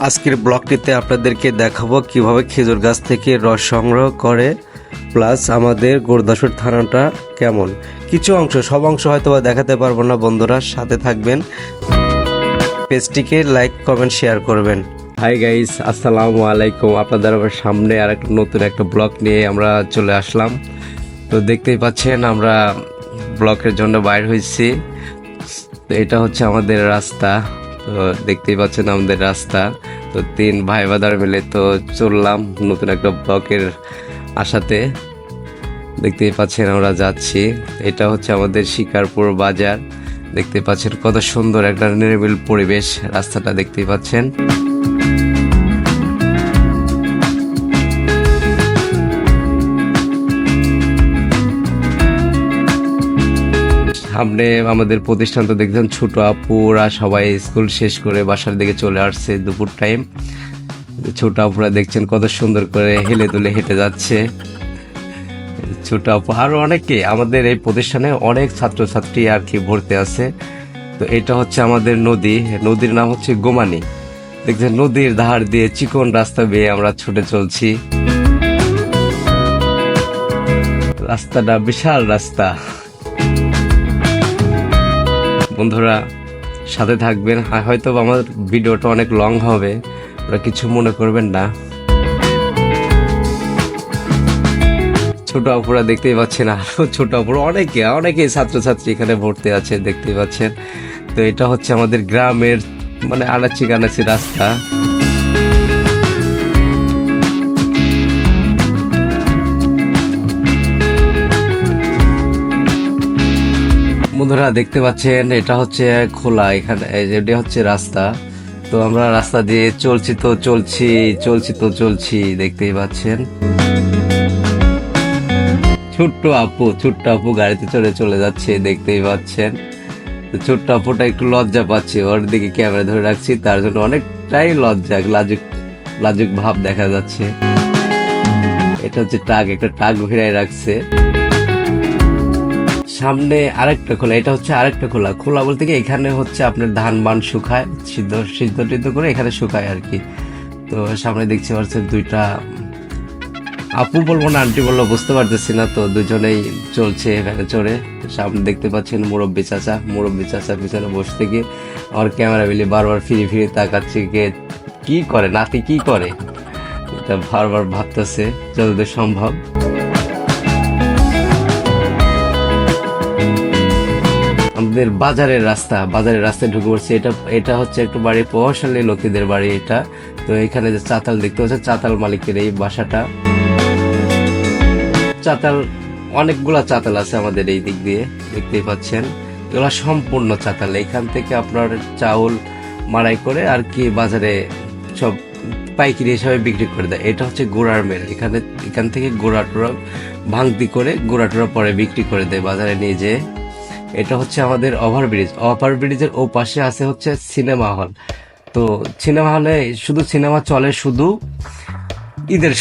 আজকের ব্লগটিতে আপনাদেরকে দেখাবো কিভাবে খেজুর গাছ থেকে রস সংগ্রহ করে, প্লাস আমাদের গোরদাসপুর থানাটা কেমন। কিছু অংশ, সব অংশ হয়তো দেখাতে পারবো না বন্ধুরা, সাথে থাকবেন, পেজটিকে লাইক কমেন্ট শেয়ার করবেন। হাই গাইস, আসসালামু আলাইকুম। আপনাদের আবার সামনে আর একটা নতুন একটা ব্লগ নিয়ে আমরা চলে আসলাম। তো দেখতেই পাচ্ছেন আমরা ব্লকের জন্য বাইর হয়েছি। তো এটা হচ্ছে আমাদের রাস্তা, তো দেখতেই পাচ্ছেন আমাদের রাস্তা। তো তিন ভাই বাদার মিলে তো চললাম নতুন একটা ব্লকের আশাতে। দেখতেই পাচ্ছেন আমরা যাচ্ছি। এটা হচ্ছে আমাদের শিকারপুর বাজার। দেখতে পাচ্ছেন কত সুন্দর একটা নিরিবিল পরিবেশ, রাস্তাটা দেখতেই পাচ্ছেন। সামনে আমাদের প্রতিষ্ঠান তো দেখছেন, ছোট আপুরা সবাই স্কুল শেষ করে বাসার দিকে চলে আসছে দুপুর টাইম। ছোট আপুরা দেখছেন কত সুন্দর করে হেলে দুলে হেঁটে যাচ্ছে। ছোট আপু আরো অনেকে, আমাদের এই প্রতিষ্ঠানে অনেক ছাত্রছাত্রী আর কি ভর্তি আছে। তো এটা হচ্ছে আমাদের নদী, নদীর নাম হচ্ছে গোমানি। দেখছেন নদীর ধার দিয়ে চিকন রাস্তা বেয়ে আমরা ছুটে চলছি। রাস্তাটা বিশাল রাস্তা। বন্ধুরা সাথে থাকবেন, হয়তো আমার ভিডিওটা অনেক লং হবে, ওরা কিছু মনে করবেন না। ছোট অপরা দেখতেই পাচ্ছেন, আরো ছোট অপরা অনেকে ছাত্রছাত্রী এখানে ভর্তি আছে দেখতেই পাচ্ছেন। তো এটা হচ্ছে আমাদের গ্রামের মানে আনাচি কানাচি রাস্তা। বন্ধুরা দেখতে পাচ্ছেন এটা হচ্ছে খোলা, এখানে এটা হচ্ছে রাস্তা। তো আমরা রাস্তা দিয়ে চলছি দেখতেই পাচ্ছেন। ছোট্ট আপু গাড়িতে চলে যাচ্ছে দেখতেই পাচ্ছেন। তো ছোট্ট আপুটা একটু লজ্জা পাচ্ছে, ওর দিকে ক্যামেরা ধরে রাখছি, তার জন্য অনেকটাই লাজুক ভাব দেখা যাচ্ছে। এটা হচ্ছে একটা টাক ভিড়ায় রাখছে। সামনে আরেকটা খোলা, এটা হচ্ছে আরেকটা খোলা বলতে কি এখানে হচ্ছে আপনার ধান বান শুকায়, সিদ্ধ করে এখানে শুকায় আর কি। তো সামনে দেখছি পাচ্ছেন দুইটা আপু বলবো না আন্টি বলবো বুঝতে পারতেছি না, তো দুজনেই চলছে এখানে চড়ে। সামনে দেখতে পাচ্ছেন মুরব্বী চাচা পিছনে বসে থেকে আমার ক্যামেরা মিলে বারবার ফিরে তাকাচ্ছে, কি করে নাতি কি করে, এটা বারবার ভাবতেছে যতদূর সম্ভব। আমাদের বাজারের রাস্তায় ঢুকে পড়ছে। এটা হচ্ছে একটু বাড়ি প্রভাবশালী লোকেদের বাড়ি এটা। তো এখানে যে চাতাল দেখতে পাচ্ছেন, চাতাল মালিকের এই বাসাটা। অনেকগুলা চাতাল আছে আমাদের এই দিক দিয়ে দেখতেই পাচ্ছেন। এগুলা সম্পূর্ণ চাতাল, এখান থেকে আপনার চাউল মাড়াই করে আর কি বাজারে সব পাইকারি হিসাবে বিক্রি করে দেয়। এটা হচ্ছে গোড়ার মেল, এখান থেকে গোড়াটোরা ভাঙতি করে গোড়াটোরা পরে বিক্রি করে দেয় বাজারে নিয়ে যেয়ে। এটা হচ্ছে আমাদের ওভারব্রিজের ও পাশে আছে হচ্ছে সিনেমা হল। তো সিনেমা হলে সিনেমা চলে শুধু ঈদের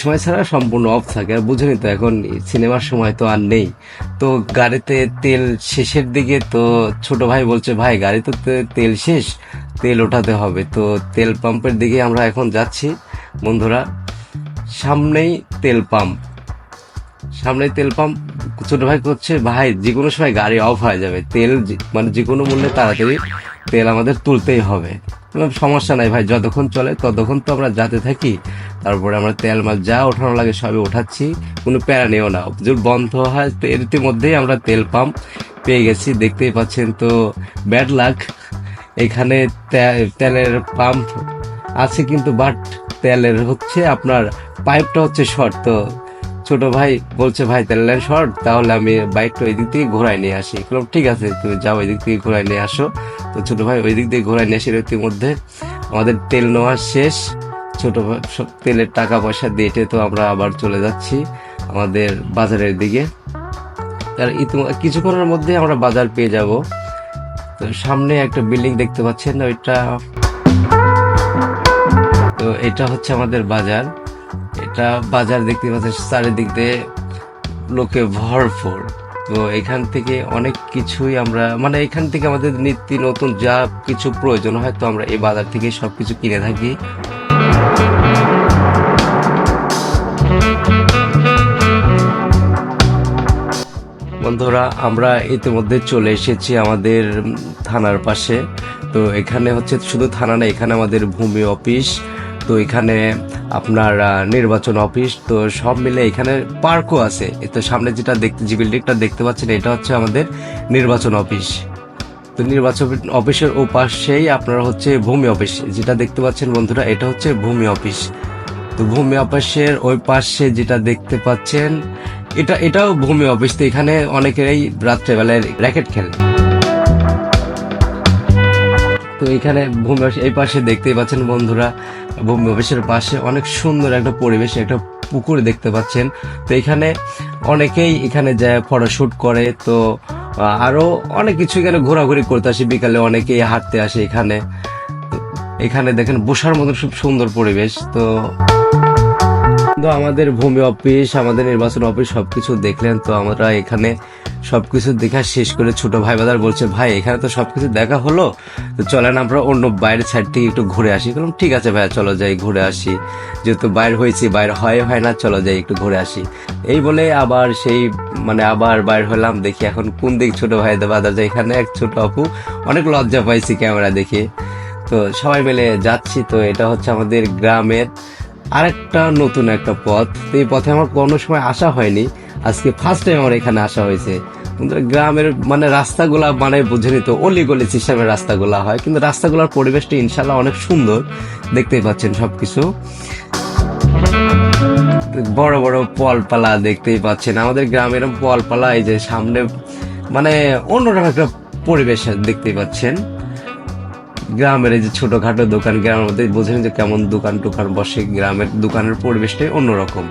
সময় ছাড়া সম্পূর্ণ অফ থাকে। আর বুঝেনি তো এখন সিনেমার সময় তো আর নেই। তো গাড়িতে তেল শেষের দিকে, তো ছোট ভাই বলছে ভাই গাড়িতে তেল শেষ, তেল ওঠাতে হবে। তো তেল পাম্পের দিকে আমরা এখন যাচ্ছি বন্ধুরা। সামনেই তেল পাম্প। ছোট ভাই করছে ভাই যে কোনো সময় গাড়ি অফ হয়ে যাবে, তেল মানে যে কোনো মূল্যে তাড়াতাড়ি তেল আমাদের তুলতেই হবে। সমস্যা নাই ভাই, যতক্ষণ চলে ততক্ষণ তো আমরা যাতে থাকি, তারপরে আমরা তেল মাল যা ওঠানো লাগে সবই ওঠাচ্ছি, কোনো প্যারা নেও না। যদি বন্ধ হয় তো এর মধ্যেই আমরা তেল পাম্প পেয়ে গেছি দেখতেই পাচ্ছেন। তো ব্যাড লাক, এখানে তেলের পাম্প আছে কিন্তু বাট তেলের হচ্ছে আপনার পাইপটা হচ্ছে শর্ট। তো ছোট ভাই বলছে ভাই তেল লাইন শর্ট, তাহলে আমি বাইকটা ওই দিক থেকে ঘোরায় নিয়ে আসি। ঠিক আছে তুমি যাও ওই দিক থেকে ঘোরায় নিয়ে আসো। তো ছোট ভাই ওই দিক দিয়ে ঘোরায় নিয়ে আসে। মধ্যে আমাদের তেল নেওয়া শেষ, ছোট ভাই সব তেলের টাকা পয়সা দিয়ে তো আমরা আবার চলে যাচ্ছি আমাদের বাজারের দিকে। আর কিছুক্ষণের মধ্যে আমরা বাজার পেয়ে যাব। তো সামনে একটা বিল্ডিং দেখতে পাচ্ছেন, তো এটা হচ্ছে আমাদের বাজার। এটা বাজার দেখতে পাচ্ছেন চারিদিক দিয়ে লোকে ভরপুর। তো এখান থেকে অনেক কিছুই আমরা মানে এখান থেকে আমাদের নিত্য নতুন যা কিছু প্রয়োজন হয় তো আমরা এই বাজার থেকে সবকিছু কিনে থাকি। বন্ধুরা আমরা ইতিমধ্যে চলে এসেছি আমাদের থানার পাশে। তো এখানে হচ্ছে শুধু থানা না, এখানে আমাদের ভূমি অফিস, তো এখানে আপনার নির্বাচন অফিস, তো সব মিলে এখানে পার্কও আছে। তো সামনে যেটা দেখতে যে বিল্ডিংটা দেখতে পাচ্ছেন এটা হচ্ছে আমাদের নির্বাচন অফিস। তো নির্বাচন অফিসের ও পাশেই আপনার হচ্ছে ভূমি অফিস, যেটা দেখতে পাচ্ছেন বন্ধুরা এটা হচ্ছে ভূমি অফিস। তো ভূমি অফিসের ওই পাশে যেটা দেখতে পাচ্ছেন এটাও ভূমি অফিস। তো এখানে অনেকেই রাত্রেবেলায় র্যাকেট খেলে। তো এখানে ভূমি অফিস এই পাশে দেখতেই পাচ্ছেন বন্ধুরা, ভূমি অফিসের পাশে অনেক সুন্দর একটা পরিবেশ, একটা পুকুর দেখতে পাচ্ছেন। তো এখানে অনেকেই এখানে যায় ফটোশুট করে। তো আরো অনেক কিছু এখানে ঘোরাঘুরি করতে আসে, বিকালে অনেকেই হাঁটতে আসে এখানে। তো এখানে দেখেন বসার মতো খুব সুন্দর পরিবেশ। তো আমাদের ভূমি অফিস, আমাদের নির্বাচন অফিস সবকিছু দেখলেন। তো আমরা এখানে সবকিছু দেখা শেষ করে ছোট ভাই বাজার বলছে, ভাই এখানে তো সবকিছু দেখা হলো, তো চলেন আমরা অন্য বাইরের সাইড থেকে একটু ঘুরে আসি। বললাম ঠিক আছে ভাইয়া, চলো যাই ঘুরে আসি, যেহেতু বাইরে হয়েছি, বাইরে হয় না, চলো যাই একটু ঘুরে আসি। এই বলে আবার সেই মানে আবার বাইর হলাম। দেখি এখন কোন দিক ছোট ভাইদের বাজার যায়। এখানে এক ছোট আপু, অনেক লজ্জা পাইছি ক্যামেরা দেখে। তো সবাই মিলে যাচ্ছি। তো এটা হচ্ছে আমাদের গ্রামের আরেকটা নতুন একটা পথ। তো এই পথে আমার কোনো সময় আসা হয়নি, আজকে ফার্স্ট টাইম আমার এখানে আসা হয়েছে। গ্রামের মানে রাস্তাগুলা মানে বুঝে নিত অলিগলি সিস্টেমের রাস্তাগুলা হয়, কিন্তু রাস্তাগুলোর পরিবেশটা ইনশাল্লাহ অনেক সুন্দর, দেখতেই পাচ্ছেন সবকিছু। বড় বড় পলপালা দেখতেই পাচ্ছেন আমাদের গ্রামের পলপালা, এই যে সামনে মানে অন্যরকম একটা পরিবেশ দেখতেই পাচ্ছেন। গ্রামের এই যে ছোটখাটো দোকান, গ্রামের মধ্যে বোঝেন যে কেমন দোকান টোকান বসে, গ্রামের দোকানের পরিবেশটাই অন্যরকম।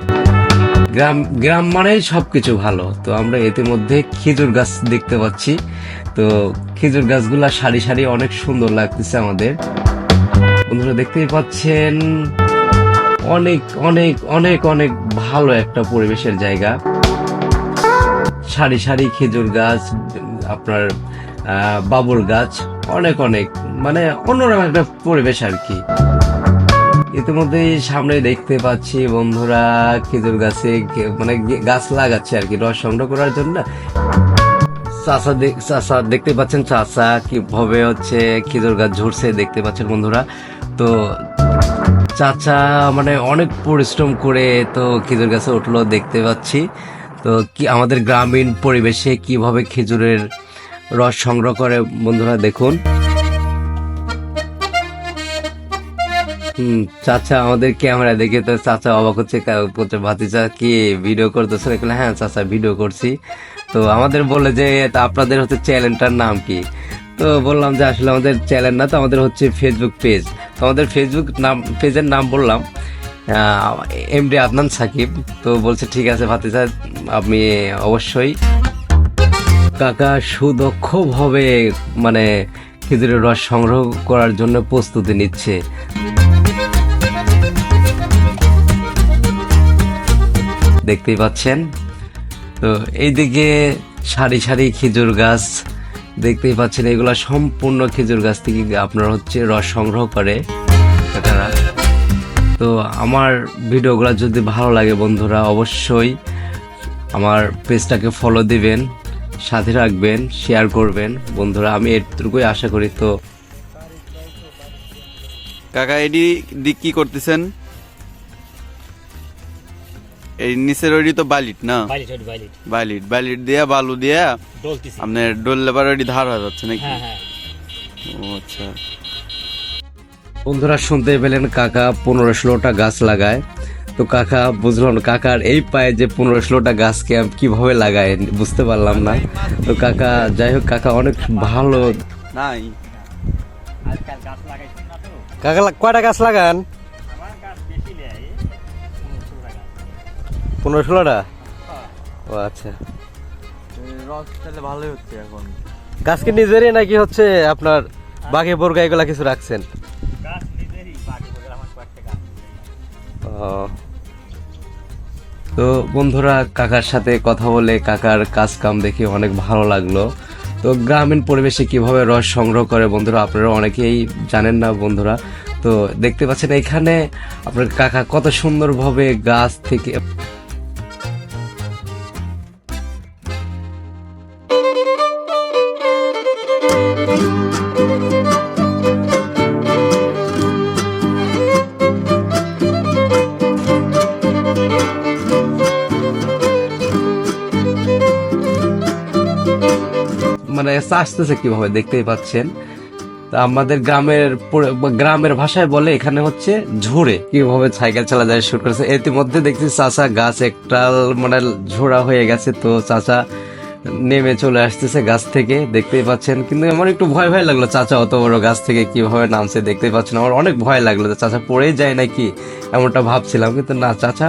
গ্রাম মানে সবকিছু ভালো। তো আমরা ইতিমধ্যে খেজুর গাছ দেখতে পাচ্ছি। তো খেজুর গাছগুলা সারি সারি অনেক সুন্দর লাগতেছে আমাদের। বন্ধুরা দেখতেই পাচ্ছেন অনেক অনেক অনেক অনেক ভালো একটা পরিবেশের জায়গা। সারি সারি খেজুর গাছ, আপনার বাবুল গাছ, অনেক অনেক মানে অন্যরকম একটা পরিবেশ আর কি। ইতিমধ্যে সামনে দেখতে পাচ্ছি বন্ধুরা খেজুর গাছে মানে গাছ লাগাচ্ছে আর কি রস সংগ্রহ করার জন্য। চাষা দেখতে পাচ্ছেন, চাষা কিভাবে হচ্ছে খেজুর গাছ ঝরছে দেখতে পাচ্ছেন বন্ধুরা। তো চাচা মানে অনেক পরিশ্রম করে তো খেজুর গাছে উঠলো দেখতে পাচ্ছি। তো কি আমাদের গ্রামীণ পরিবেশে কিভাবে খেজুরের রস সংগ্রহ করে বন্ধুরা দেখুন। চাচা আমাদের ক্যামেরা দেখে তো চাচা অবাক হচ্ছে, ভাতিজা কি ভিডিও করতেছে? হ্যাঁ চাচা ভিডিও করছি। তো আমাদের বলে যে আপনাদের হচ্ছে চ্যানেলটার নাম কি? তো বললাম যে আসলে আমাদের চ্যানেল না, তো আমাদের হচ্ছে ফেসবুক পেজ। তো আমাদের ফেসবুক পেজের নাম বললাম এমডি আদনান সাকিব। তো বলছে ঠিক আছে ভাতিজা, আপনি অবশ্যই। কাকা সুদক্ষভাবে মানে খেজুরের রস সংগ্রহ করার জন্য প্রস্তুতি নিচ্ছে। দেখতেই পাচ্ছেন। তো এইদিকে সারি সারি খেজুর গাছ দেখতেই পাচ্ছেন, এগুলা সম্পূর্ণ খেজুর গাছ থেকে আপনার হচ্ছে রস সংগ্রহ করে কাকারা। তো আমার ভিডিওগুলো যদি ভালো লাগে বন্ধুরা অবশ্যই আমার পেজটাকে ফলো দিবেন, সাথে রাখবেন, শেয়ার করবেন বন্ধুরা, আমি এটুকুই আশা করি। তো কাকা এডি দিক কি করতেছেন? এই নিচের ওইটি তো বালিট না? বালিট দিয়া বালু দিয়া আপনার ডোল লেবার ওইটি ধার হয়ে যাচ্ছে নাকি? ও আচ্ছা। বন্ধুরা শুনতে পেলেন কাকা 15-16টা গাছ লাগায়। তো কাকা বুঝলাম কাকার এই পায়ে যে 15-16টা গাছকে কিভাবে লাগায় বুঝতে পারলাম না। তো কাকা যাই হোক, কাকা অনেক ভালো। নাই কাকা কয়টা গাছ লাগান? 15-16টা। ও আচ্ছা, রস তাহলে ভালোই হচ্ছে এখন। গাছ কি নিজেরই নাকি হচ্ছে আপনার বাঘে বর্গা এগুলা কিছু রাখছেন? ও তো বন্ধুরা, কাকার সাথে কথা বলে কাকার কাজ কাম দেখে অনেক ভালো লাগলো। তো গ্রামীণ পরিবেশে কিভাবে রস সংগ্রহ করে বন্ধুরা আপনারা অনেকেই জানেন না বন্ধুরা। তো দেখতে পাচ্ছেন এখানে আপনার কাকা কত সুন্দরভাবে গাছ থেকে মানে আসতেছে কিভাবে দেখতেই পাচ্ছেন। তা আমাদের গ্রামের ভাষায় বলে এখানে হচ্ছে ঝোড়ে কিভাবে সাইকেল চালা যায় শুট করেছে। ইতিমধ্যে দেখছি চাচা গাছ একটা মানে ঝোড়া হয়ে গেছে, তো চাচা নেমে চলে আসতেছে গাছ থেকে, দেখতেই পাচ্ছেন। কিন্তু আমার একটু ভয় ভয় লাগলো, চাচা অত বড় গাছ থেকে কিভাবে নামছে দেখতেই পাচ্ছেন। আমার অনেক ভয় লাগলো যে চাচা পড়েই যায় নাকি, এমনটা ভাবছিলাম। কিন্তু না, চাচা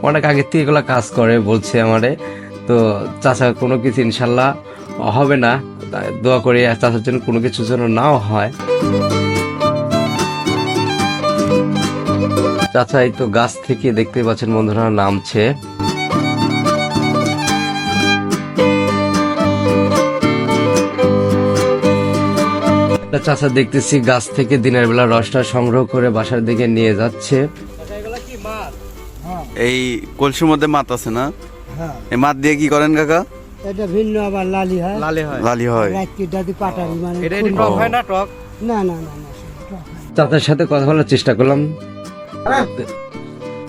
অনেক আগে থেকে এগুলো কাজ করে বলছে আমারে। তো চাচা কোনো কিছু ইনশাল্লাহ হবে না, দোয়া করি চাচার জন্য কোনো কিছু যেন নাও হয়। চাচা এই তো গাছ থেকে দেখতে পাচ্ছেন বন্ধুরা নামছে। চাচা দেখতেছি গাছ থেকে দিনের বেলা রসটা সংগ্রহ করে বাসার দিকে নিয়ে যাচ্ছে। এই কলসির মধ্যে মাছ আছে না? হ্যাঁ, এই মাছ দিয়ে কি করেন কাকা? এটা ভিন্ন আবার লালি হয়। লালি হয়। রাত্রি দাদি পাটারি মানে এটা টক হয় না? টক না না না না টক হয় না। চাচার সাথে কথা বলার চেষ্টা করলাম।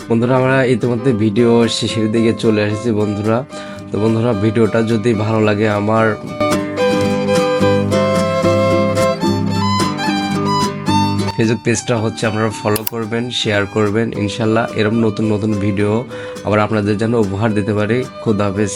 বন্ধুরা, আমরা ইতিমধ্যে ভিডিও শেষের দিকে চলে এসেছি বন্ধুরা। তো বন্ধুরা, ভিডিওটা যদি ভালো লাগে আমার ফেসবুক পেজটা হচ্ছে আপনারা ফলো করবেন, শেয়ার করবেন। ইনশাল্লাহ এরকম নতুন নতুন ভিডিও আবার আপনাদের জন্য উপহার দিতে পারি। খুদা হাফেজ।